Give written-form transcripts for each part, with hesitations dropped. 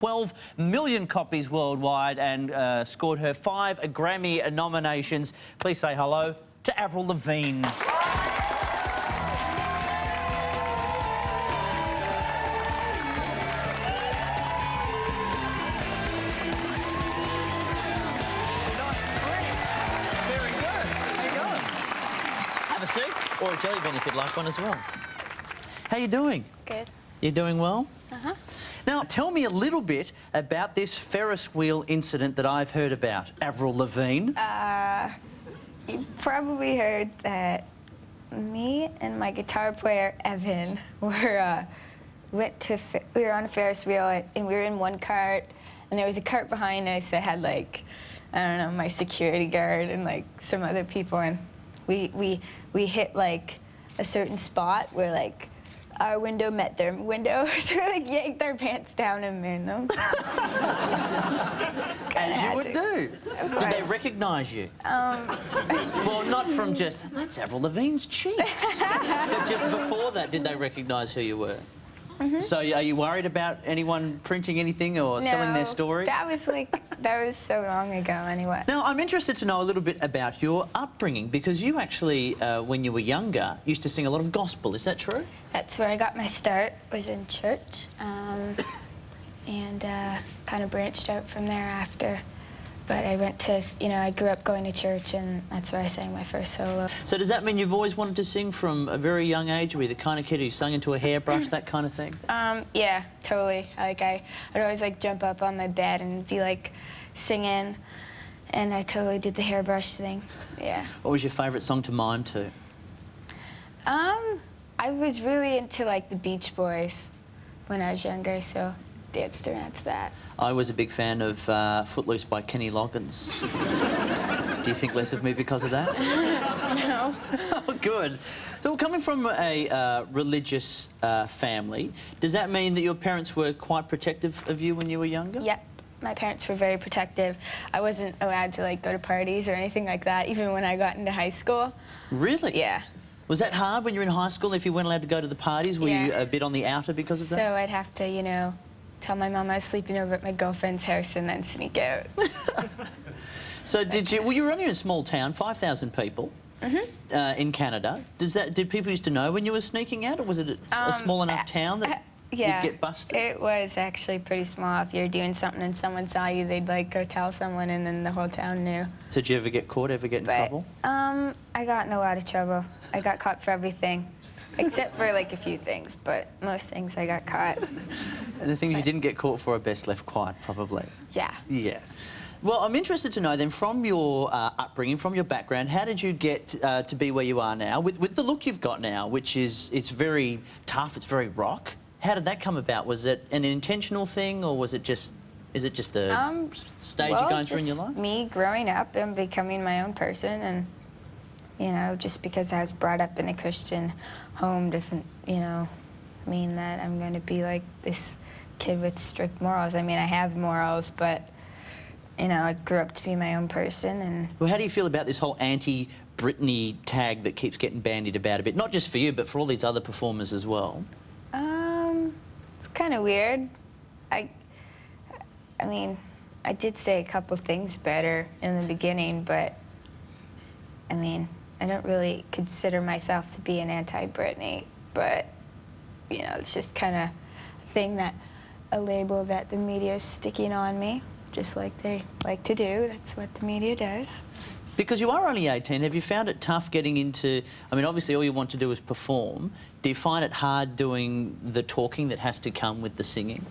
12 million copies worldwide and scored her 5 Grammy nominations. Please say hello to Avril Lavigne. Very good. How you going? Have a seat, or a jelly bean if you'd like one as well. How you doing? Good. You doing well? Uh-huh. Now, tell me a little bit about this Ferris wheel incident that I've heard about, Avril Lavigne. You probably heard that me and my guitar player, Evan, were on a Ferris wheel and we were in one cart, and there was a cart behind us that had, like, I don't know, my security guard and, like, some other people, and we hit, like, a certain spot where, like, our window met their window, so we, like, yanked our pants down and made them. As you would do. Did they recognise you? Well, not from just, that's Avril Lavigne's cheeks. But just before that, did they recognise who you were? Mm-hmm. So are you worried about anyone printing anything or selling their stories? That was so long ago anyway. Now, I'm interested to know a little bit about your upbringing, because you actually, when you were younger, used to sing a lot of gospel. Is that true? That's where I got my start, was in church, and kind of branched out from there after. But I went to, I grew up going to church, and that's where I sang my first solo. So does that mean you've always wanted to sing from a very young age? Were you the kind of kid who sung into a hairbrush, that kind of thing? Yeah, totally. Like, I'd always, like, jump up on my bed and be, like, singing, and I totally did the hairbrush thing, yeah. What was your favourite song to mime to? I was really into, like, the Beach Boys when I was younger, so danced around to that. I was a big fan of Footloose by Kenny Loggins. Do you think less of me because of that? No. Oh, good. So, coming from a religious family, does that mean that your parents were quite protective of you when you were younger? Yep. My parents were very protective. I wasn't allowed to, like, go to parties or anything like that, even when I got into high school. Really? Yeah. Was that hard when you were in high school, if you weren't allowed to go to the parties? Were you a bit on the outer because of that? So I'd have to, tell my mum I was sleeping over at my girlfriend's house and then sneak out. So well, you were only in a small town, 5,000 people, in Canada. Did people used to know when you were sneaking out, or was it a small enough town that you'd get busted? It was actually pretty small. If you were doing something and someone saw you, they'd, like, go tell someone, and then the whole town knew. So did you ever get caught, ever get in trouble? I got in a lot of trouble. I got caught for everything, except for, like, a few things, but most things I got caught. And the things you didn't get caught for are best left quiet, probably. Yeah. Yeah. Well, I'm interested to know then, from your upbringing, from your background, how did you get to be where you are now, with the look you've got now, which is, it's very tough, it's very rock. How did that come about? Was it an intentional thing, or was it just, is it just a stage you're going through in your life? Me growing up and becoming my own person, and, just because I was brought up in a Christian home doesn't, mean that I'm going to be like this kid with strict morals. I mean, I have morals, but, I grew up to be my own person. And well, how do you feel about this whole anti-Britney tag that keeps getting bandied about a bit? Not just for you, but for all these other performers as well. It's kind of weird. I mean, I did say a couple things better in the beginning, but, I mean, I don't really consider myself to be an anti-Britney, but, it's just kind of a label that the media is sticking on me, just like they like to do. That's what the media does. Because you are only 18, have you found it tough getting into... I mean, obviously all you want to do is perform. Do you find it hard doing the talking that has to come with the singing?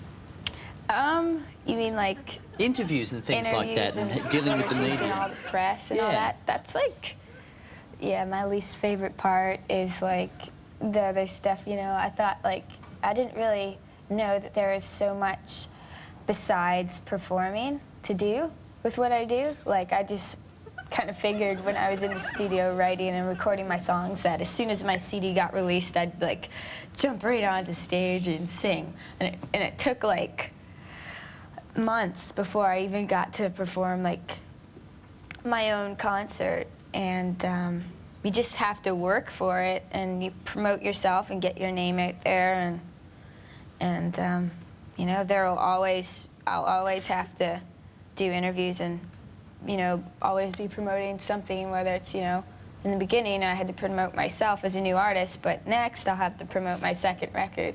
You mean, like... Interviews and things like that, and dealing with the media. And all the press and all that. That's, like... Yeah, my least favorite part is, like, the other stuff, I thought, like, I didn't really know that there was so much besides performing to do with what I do. Like, I just kind of figured when I was in the studio writing and recording my songs that as soon as my CD got released, I'd, like, jump right onto stage and sing. And it took, like, months before I even got to perform, like, my own concert. And you just have to work for it, and you promote yourself and get your name out there, and there will always I'll always have to do interviews and, you know, always be promoting something, whether it's, you know, in the beginning I had to promote myself as a new artist, but next I'll have to promote my second record.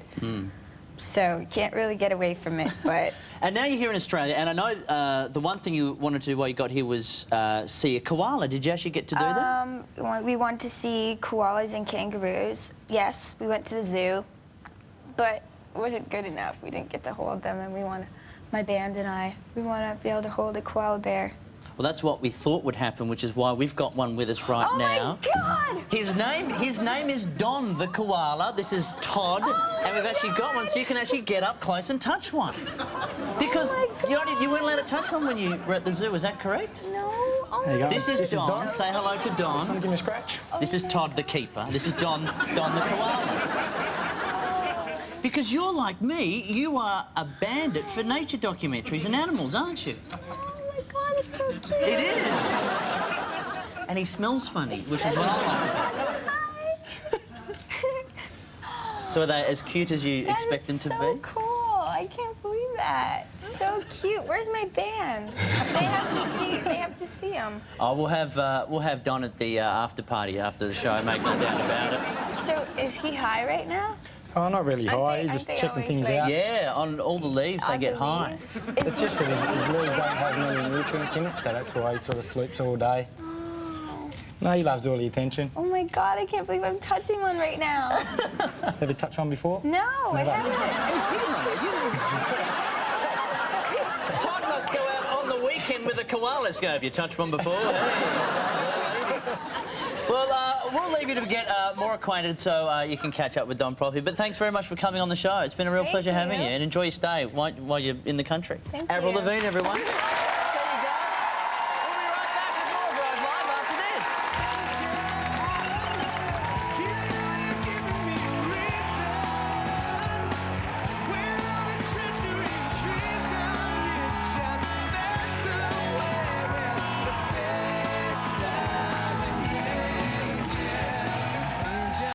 So you can't really get away from it, but... And now you're here in Australia, and I know the one thing you wanted to do while you got here was see a koala. Did you actually get to do that? We wanted to see koalas and kangaroos. Yes, we went to the zoo, but it wasn't good enough. We didn't get to hold them, and my band and I, we want to be able to hold a koala bear. Well, that's what we thought would happen, which is why we've got one with us right now. Oh, my God! His name is Don the koala. This is Todd, and we've actually got one, so you can actually get up close and touch one. Because you weren't allowed to touch one when you were at the zoo, is that correct? No. Oh, There you go. This is Don. Say hello to Don. Give me a scratch. This is Todd the keeper. This is Don the koala. Because you're like me, you are a bandit for nature documentaries and animals, aren't you? God, it's so cute. It is. And he smells funny, which is what I like. So are they as cute as you expect them to be? So cool. I can't believe that. So cute. Where's my band? They have to see them. Oh, we'll have Don at the after party after the show. Make no doubt about it. So is he high right now? Oh, not really high. He's just checking things out. Yeah, on all the leaves they get high. It's just that his leaves don't have many nutrients in it, so that's why he sort of sleeps all day. Oh. No, he loves all the attention. Oh my God, I can't believe I'm touching one right now. Have you touched one before? No, I haven't. Todd must go out on the weekend with a koala. Let's go. Have you touched one before? Well, we'll leave you to get more acquainted so you can catch up with Don properly. But thanks very much for coming on the show. It's been a real pleasure having you, and enjoy your stay while you're in the country. Thank Avril you. Lavigne, everyone.